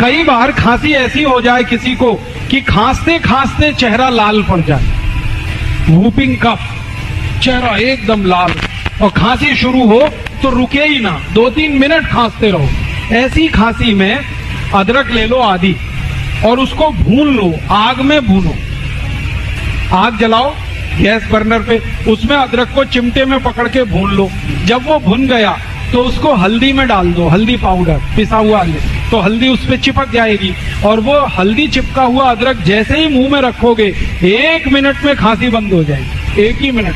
कई बार खांसी ऐसी हो जाए किसी को कि खांसते खांसते चेहरा लाल पड़ जाए, वूपिंग कफ, चेहरा एकदम लाल, और खांसी शुरू हो तो रुके ही ना, 2-3 मिनट खांसते रहो। ऐसी खांसी में अदरक ले लो आधी और उसको भून लो, आग में भूनो। आग जलाओ गैस बर्नर पे, उसमें अदरक को चिमटे में पकड़ के भून लो। जब वो भुन गया तो उसको हल्दी में डाल दो, हल्दी पाउडर पिसा हुआ, तो हल्दी उस पर चिपक जाएगी और वो हल्दी चिपका हुआ अदरक जैसे ही मुंह में रखोगे 1 मिनट में खांसी बंद हो जाएगी, 1 ही मिनट।